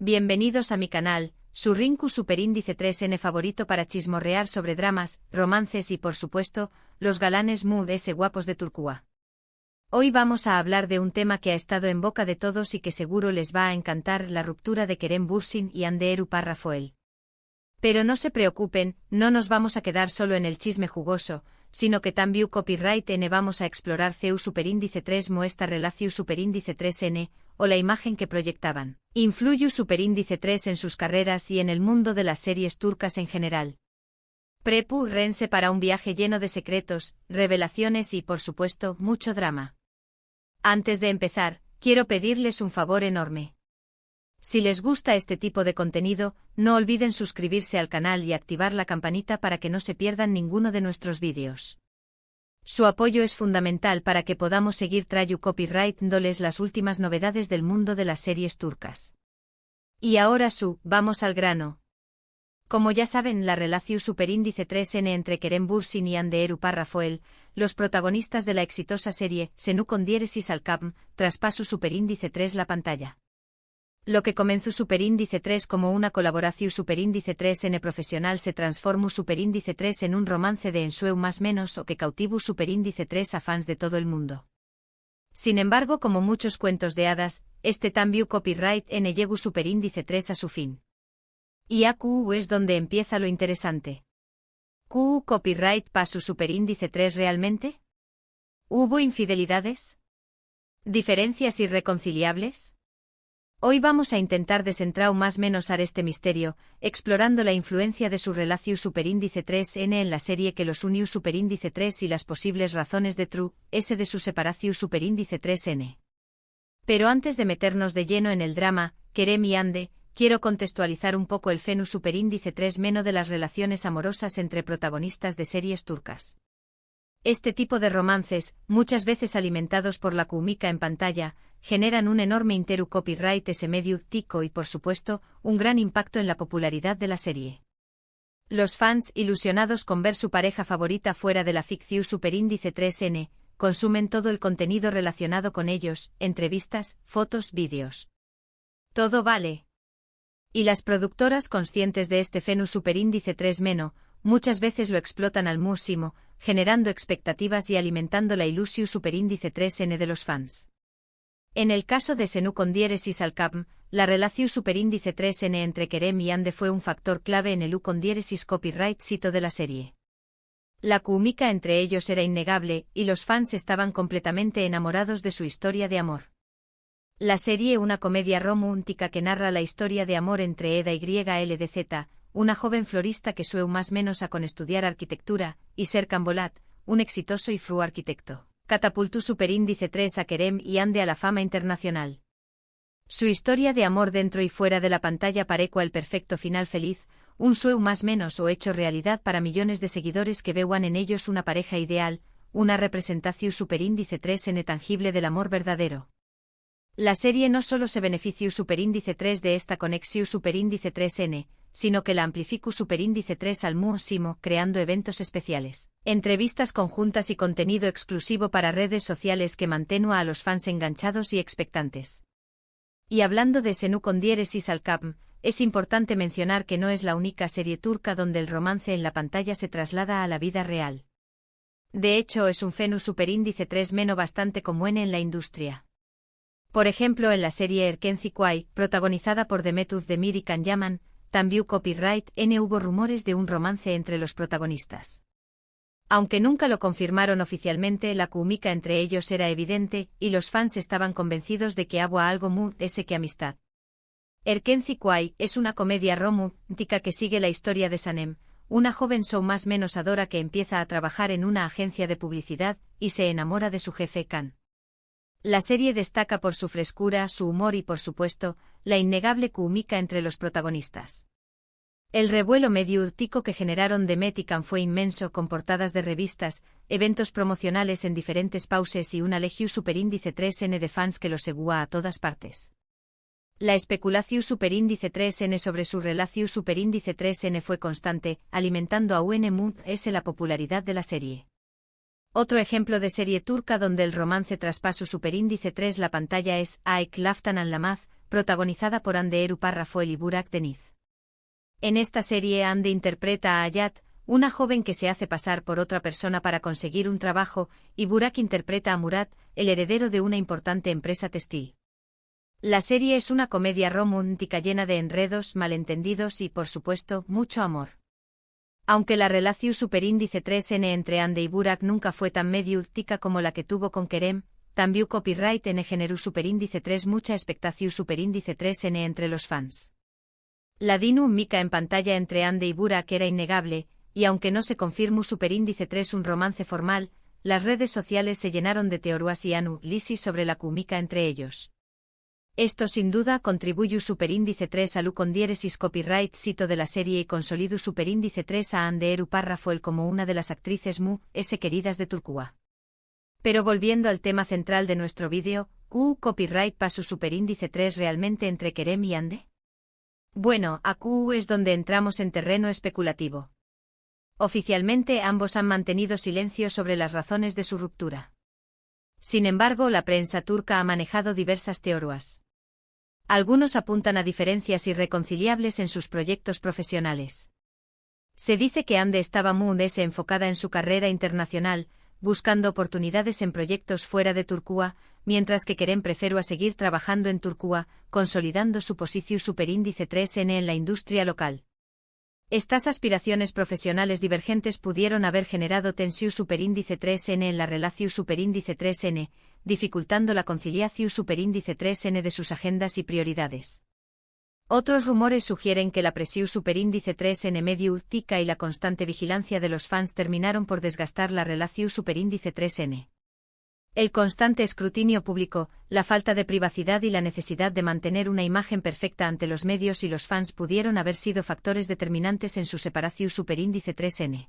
Bienvenidos a mi canal, su Rinku Superíndice 3N favorito para chismorrear sobre dramas, romances y por supuesto, los galanes mood S guapos de Turquía. Hoy vamos a hablar de un tema que ha estado en boca de todos y que seguro les va a encantar: la ruptura de Kerem Bürsin y Hande Erupar Rafael. Pero no se preocupen, no nos vamos a quedar solo en el chisme jugoso, sino que también copyright N vamos a explorar CEU Superíndice 3 mo esta relación Superíndice 3N, o la imagen que proyectaban. Influye Superíndice 3 en sus carreras y en el mundo de las series turcas en general. Prepárense para un viaje lleno de secretos, revelaciones y, por supuesto, mucho drama. Antes de empezar, quiero pedirles un favor enorme. Si les gusta este tipo de contenido, no olviden suscribirse al canal y activar la campanita para que no se pierdan ninguno de nuestros vídeos. Su apoyo es fundamental para que podamos seguir trayendo copyright dándoles las últimas novedades del mundo de las series turcas. Y ahora vamos al grano. Como ya saben, la relación Superíndice 3N entre Kerem Bürsin y Hande Erupar Rafael, los protagonistas de la exitosa serie Senu con diéresis al Cap, traspasó Superíndice 3 la pantalla. Lo que comenzó Superíndice 3 como una colaboración Superíndice 3N profesional se transformó Superíndice 3 en un romance de ensueu más menos o que cautivó Superíndice 3 a fans de todo el mundo. Sin embargo, como muchos cuentos de hadas, este también copyright N llegó Superíndice 3 a su fin. Y aquí es donde empieza lo interesante. ¿Q copyright pasó Superíndice 3 realmente? ¿Hubo infidelidades? ¿Diferencias irreconciliables? Hoy vamos a intentar desentrar más menos este misterio, explorando la influencia de su relación Superíndice 3N en la serie que los unió Superíndice 3 y las posibles razones de de su separación Superíndice 3N. Pero antes de meternos de lleno en el drama, Kerem y Hande, quiero contextualizar un poco el fenómeno Superíndice 3 meno de las relaciones amorosas entre protagonistas de series turcas. Este tipo de romances, muchas veces alimentados por la química en pantalla, generan un enorme interu copyright ese medio tico y por supuesto, un gran impacto en la popularidad de la serie. Los fans, ilusionados con ver su pareja favorita fuera de la ficción Superíndice 3N, consumen todo el contenido relacionado con ellos, entrevistas, fotos, vídeos. Todo vale. Y las productoras, conscientes de este fenómeno Superíndice 3 meno, muchas veces lo explotan al máximo, generando expectativas y alimentando la ilusión Superíndice 3N de los fans. En el caso de Senu con diéresis al Cap, la relación Superíndice 3N entre Kerem y Hande fue un factor clave en el U con diéresis copyright sito de la serie. La química entre ellos era innegable, y los fans estaban completamente enamorados de su historia de amor. La serie, una comedia romántica que narra la historia de amor entre Eda y LDZ, una joven florista que sueu más menos a con estudiar arquitectura, y Serkan Bolat, un exitoso y fru arquitecto, catapultó Superíndice 3 a Kerem y Hande a la fama internacional. Su historia de amor dentro y fuera de la pantalla parecua el perfecto final feliz, un sueu más menos o hecho realidad para millones de seguidores que vean en ellos una pareja ideal, una representación Superíndice 3N tangible del amor verdadero. La serie no solo se benefició Superíndice 3 de esta conexión Superíndice 3N, sino que la amplificó Superíndice 3 al máximo, creando eventos especiales, entrevistas conjuntas y contenido exclusivo para redes sociales que mantenía a los fans enganchados y expectantes. Y hablando de Senu con diéresis al Cap, es importante mencionar que no es la única serie turca donde el romance en la pantalla se traslada a la vida real. De hecho, es un fenómeno Superíndice 3 meno bastante común en la industria. Por ejemplo, en la serie Erkenci Kuay, protagonizada por Demet Özdemir y Can Yaman, también copyright N hubo rumores de un romance entre los protagonistas. Aunque nunca lo confirmaron oficialmente, la química entre ellos era evidente, y los fans estaban convencidos de que había algo más que amistad. Erkenci Kuay es una comedia romántica que sigue la historia de Sanem, una joven show más menos adora que empieza a trabajar en una agencia de publicidad, y se enamora de su jefe Can. La serie destaca por su frescura, su humor y, por supuesto, la innegable química entre los protagonistas. El revuelo mediático que generaron Demet y Can fue inmenso, con portadas de revistas, eventos promocionales en diferentes pauses y una legión Superíndice 3N de fans que lo seguía a todas partes. La especulación Superíndice 3N sobre su relación Superíndice 3N fue constante, alimentando aún la popularidad de la serie. Otro ejemplo de serie turca donde el romance traspasó Superíndice 3 la pantalla es Aek Laftan Anlamaz, protagonizada por Andere Parrafoel y Burak Deniz. En esta serie Ande interpreta a Hayat, una joven que se hace pasar por otra persona para conseguir un trabajo, y Burak interpreta a Murat, el heredero de una importante empresa textil. La serie es una comedia romántica llena de enredos, malentendidos y, por supuesto, mucho amor. Aunque la relación superíndice 3N entre Ande y Burak nunca fue tan mediática como la que tuvo con Kerem, también copyright N generó superíndice 3 mucha expectación superíndice 3N entre los fans. La dinámica en pantalla entre Ande y Burak era innegable, y aunque no se confirmó superíndice 3 un romance formal, las redes sociales se llenaron de teorías y análisis sobre la química entre ellos. Esto sin duda contribuyó superíndice 3 a lu con diéresis copyright sito de la serie y consolidó superíndice 3 a Andere Parrafoel como una de las actrices queridas de Turquía. Pero volviendo al tema central de nuestro vídeo, copyright pasó superíndice 3 realmente entre Kerem y Ande? Bueno, aquí es donde entramos en terreno especulativo. Oficialmente ambos han mantenido silencio sobre las razones de su ruptura. Sin embargo, la prensa turca ha manejado diversas teorías. Algunos apuntan a diferencias irreconciliables en sus proyectos profesionales. Se dice que Ande estaba muy enfocada en su carrera internacional, buscando oportunidades en proyectos fuera de Turquía, mientras que Kerem prefirió seguir trabajando en Turquía, consolidando su posición superíndice 3N en la industria local. Estas aspiraciones profesionales divergentes pudieron haber generado tensión superíndice 3N en la relación superíndice 3N, dificultando la conciliación superíndice 3N de sus agendas y prioridades. Otros rumores sugieren que la presión superíndice 3N mediática y la constante vigilancia de los fans terminaron por desgastar la relación superíndice 3N. El constante escrutinio público, la falta de privacidad y la necesidad de mantener una imagen perfecta ante los medios y los fans pudieron haber sido factores determinantes en su separación superíndice 3N.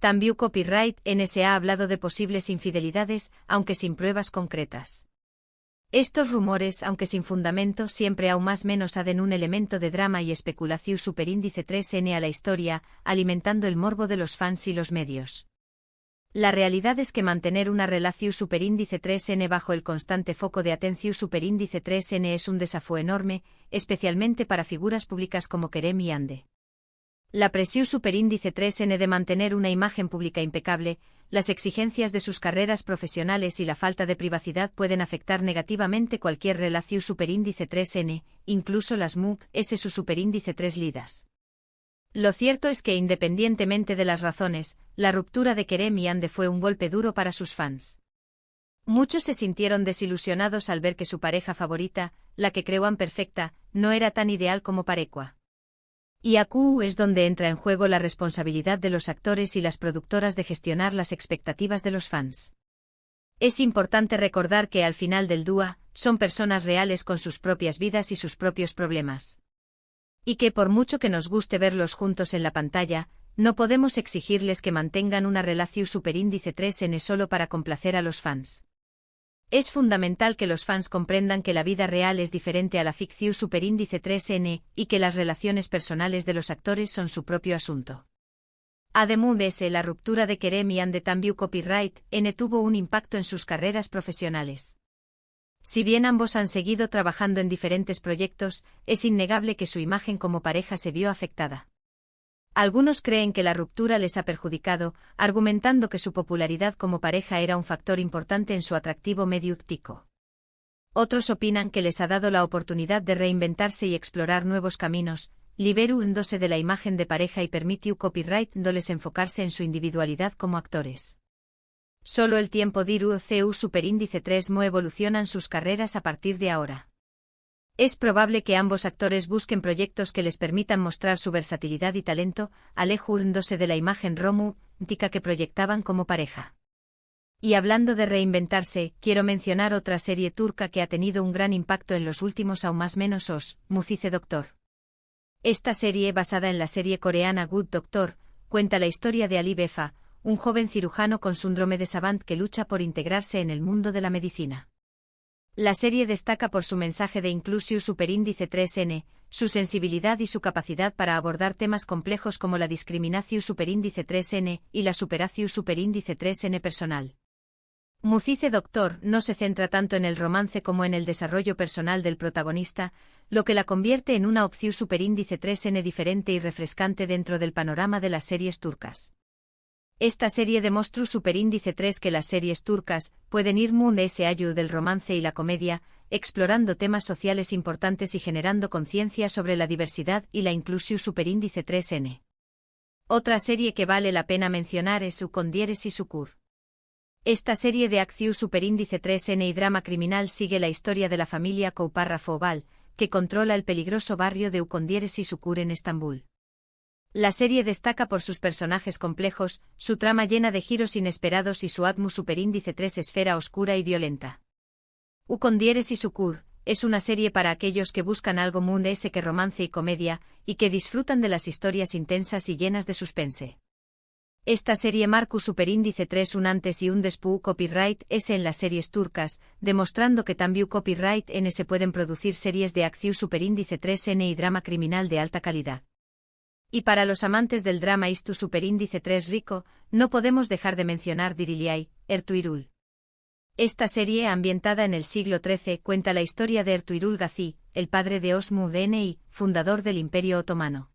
También Copyright N se ha hablado de posibles infidelidades, aunque sin pruebas concretas. Estos rumores, aunque sin fundamento, siempre aún más menos aden un elemento de drama y especulación superíndice 3N a la historia, alimentando el morbo de los fans y los medios. La realidad es que mantener una relación superíndice 3N bajo el constante foco de atención superíndice 3N es un desafío enorme, especialmente para figuras públicas como Kerem y Ande. La presión superíndice 3N de mantener una imagen pública impecable, las exigencias de sus carreras profesionales y la falta de privacidad pueden afectar negativamente cualquier relación superíndice 3N, incluso las su superíndice 3 lidas. Lo cierto es que independientemente de las razones, la ruptura de Kerem y Ande fue un golpe duro para sus fans. Muchos se sintieron desilusionados al ver que su pareja favorita, la que creían perfecta, no era tan ideal como parecua. Y aquí es donde entra en juego la responsabilidad de los actores y las productoras de gestionar las expectativas de los fans. Es importante recordar que al final del dúo, son personas reales con sus propias vidas y sus propios problemas. Y que por mucho que nos guste verlos juntos en la pantalla, no podemos exigirles que mantengan una relación superíndice 3N solo para complacer a los fans. Es fundamental que los fans comprendan que la vida real es diferente a la ficción superíndice 3N y que las relaciones personales de los actores son su propio asunto. Además la ruptura de Kerem y Ande también Copyright N tuvo un impacto en sus carreras profesionales. Si bien ambos han seguido trabajando en diferentes proyectos, es innegable que su imagen como pareja se vio afectada. Algunos creen que la ruptura les ha perjudicado, argumentando que su popularidad como pareja era un factor importante en su atractivo mediático. Otros opinan que les ha dado la oportunidad de reinventarse y explorar nuevos caminos, liberándose de la imagen de pareja y permitió Copyright dándoles enfocarse en su individualidad como actores. Solo el tiempo dirá CU superíndice 3 evolucionan sus carreras a partir de ahora. Es probable que ambos actores busquen proyectos que les permitan mostrar su versatilidad y talento, alejándose de la imagen romántica que proyectaban como pareja. Y hablando de reinventarse, quiero mencionar otra serie turca que ha tenido un gran impacto en los últimos aún más menos Mucize Doctor. Esta serie, basada en la serie coreana Good Doctor, cuenta la historia de Ali Befa, un joven cirujano con síndrome de Savant que lucha por integrarse en el mundo de la medicina. La serie destaca por su mensaje de inclusión superíndice 3N, su sensibilidad y su capacidad para abordar temas complejos como la discriminación superíndice 3N y la superación superíndice 3N personal. Mucize Doctor no se centra tanto en el romance como en el desarrollo personal del protagonista, lo que la convierte en una opción superíndice 3N diferente y refrescante dentro del panorama de las series turcas. Esta serie demostró superíndice 3 que las series turcas pueden ir muy allá del romance y la comedia, explorando temas sociales importantes y generando conciencia sobre la diversidad y la inclusión superíndice 3N. Otra serie que vale la pena mencionar es Ukondieres y Sukur. Esta serie de acción superíndice 3N y drama criminal sigue la historia de la familia Kouparra-Foval, que controla el peligroso barrio de Ukondieres y Sukur en Estambul. La serie destaca por sus personajes complejos, su trama llena de giros inesperados y su atmósfera superíndice 3 esfera oscura y violenta. Ukondieres y Sukur es una serie para aquellos que buscan algo muy que romance y comedia, y que disfrutan de las historias intensas y llenas de suspense. Esta serie marca superíndice 3 un antes y un después copyright S en las series turcas, demostrando que también copyright N se pueden producir series de acción superíndice 3N y drama criminal de alta calidad. Y para los amantes del drama istu superíndice 3 rico, no podemos dejar de mencionar Diriliay, Ertuğrul. Esta serie, ambientada en el siglo XIII, cuenta la historia de Ertuğrul Gazi, el padre de Osman Bey, fundador del Imperio Otomano.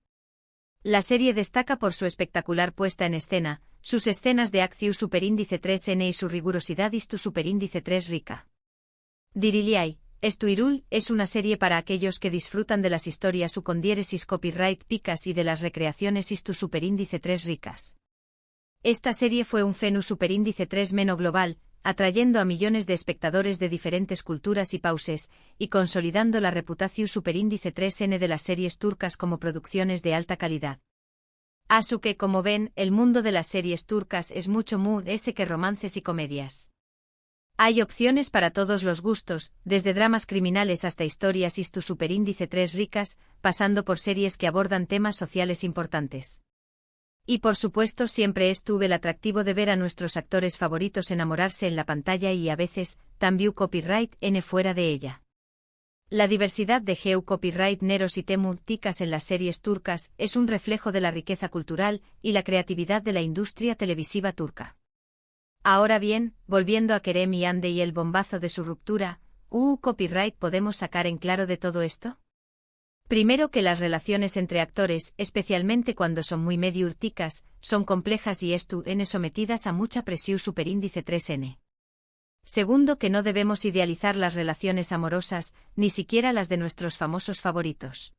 La serie destaca por su espectacular puesta en escena, sus escenas de acción superíndice 3N y su rigurosidad istu superíndice 3 rica. Diriliay, Ertuğrul es una serie para aquellos que disfrutan de las historias Ukondieresis copyright picas y de las recreaciones istu superíndice 3 ricas. Esta serie fue un fenómeno superíndice 3 meno global, atrayendo a millones de espectadores de diferentes culturas y pauses, y consolidando la reputación superíndice 3N de las series turcas como producciones de alta calidad. Así que, como ven, el mundo de las series turcas es mucho más que romances y comedias. Hay opciones para todos los gustos, desde dramas criminales hasta historias istu superíndice 3 ricas, pasando por series que abordan temas sociales importantes. Y por supuesto siempre estuve el atractivo de ver a nuestros actores favoritos enamorarse en la pantalla y a veces, también copyright N fuera de ella. La diversidad de geo copyright neros y temáticas en las series turcas es un reflejo de la riqueza cultural y la creatividad de la industria televisiva turca. Ahora bien, volviendo a Kerem y Ande y el bombazo de su ruptura, copyright podemos sacar en claro de todo esto? Primero que las relaciones entre actores, especialmente cuando son muy medio urticas, son complejas y N sometidas a mucha presión superíndice 3N. Segundo que no debemos idealizar las relaciones amorosas, ni siquiera las de nuestros famosos favoritos.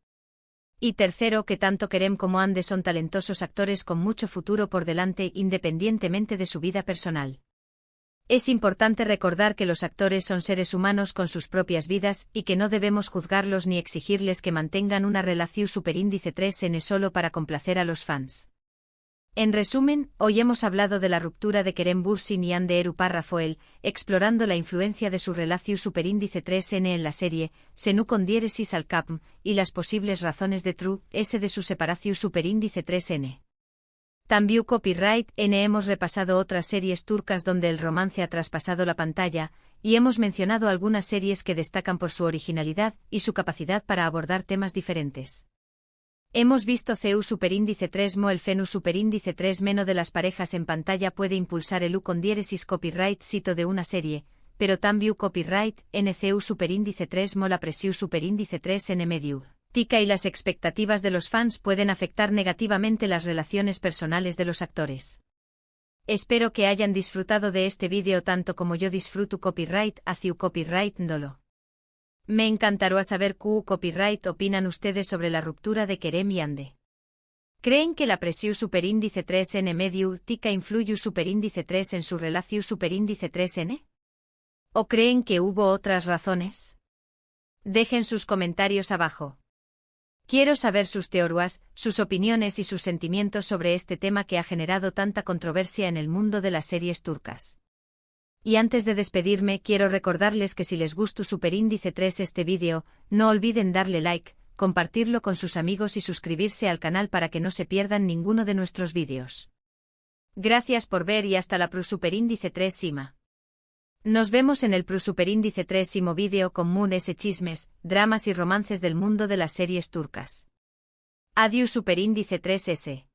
Y tercero que tanto Kerem como Ande son talentosos actores con mucho futuro por delante independientemente de su vida personal. Es importante recordar que los actores son seres humanos con sus propias vidas y que no debemos juzgarlos ni exigirles que mantengan una relación superíndice 3N solo para complacer a los fans. En resumen, hoy hemos hablado de la ruptura de Kerem Bürsin y Hande Ertuğrul, explorando la influencia de su relación superíndice 3N en la serie, Senu Kondieresis al Kapm, y las posibles razones de True S de su separación superíndice 3N. También copyright N hemos repasado otras series turcas donde el romance ha traspasado la pantalla, y hemos mencionado algunas series que destacan por su originalidad y su capacidad para abordar temas diferentes. Hemos visto CU superíndice 3 mo el FENU superíndice 3 meno de las parejas en pantalla puede impulsar el Ukondieresis copyright sito de una serie, pero también copyright NCU superíndice 3 mo la presión superíndice 3 N medio. Tica y las expectativas de los fans pueden afectar negativamente las relaciones personales de los actores. Espero que hayan disfrutado de este vídeo tanto como yo disfruto copyright hacia copyright ndolo. Me encantará saber qué copyright opinan ustedes sobre la ruptura de Kerem y Ande. ¿Creen que la presión superíndice 3N medio tica influye superíndice 3 en su relación superíndice 3N? ¿O creen que hubo otras razones? Dejen sus comentarios abajo. Quiero saber sus teorías, sus opiniones y sus sentimientos sobre este tema que ha generado tanta controversia en el mundo de las series turcas. Y antes de despedirme quiero recordarles que si les gustó superíndice 3 este vídeo, no olviden darle like, compartirlo con sus amigos y suscribirse al canal para que no se pierdan ninguno de nuestros vídeos. Gracias por ver y hasta la superíndice 3 Sima. Nos vemos en el superíndice 3 vídeo con Moon S chismes, dramas y romances del mundo de las series turcas. Adiós superíndice 3S.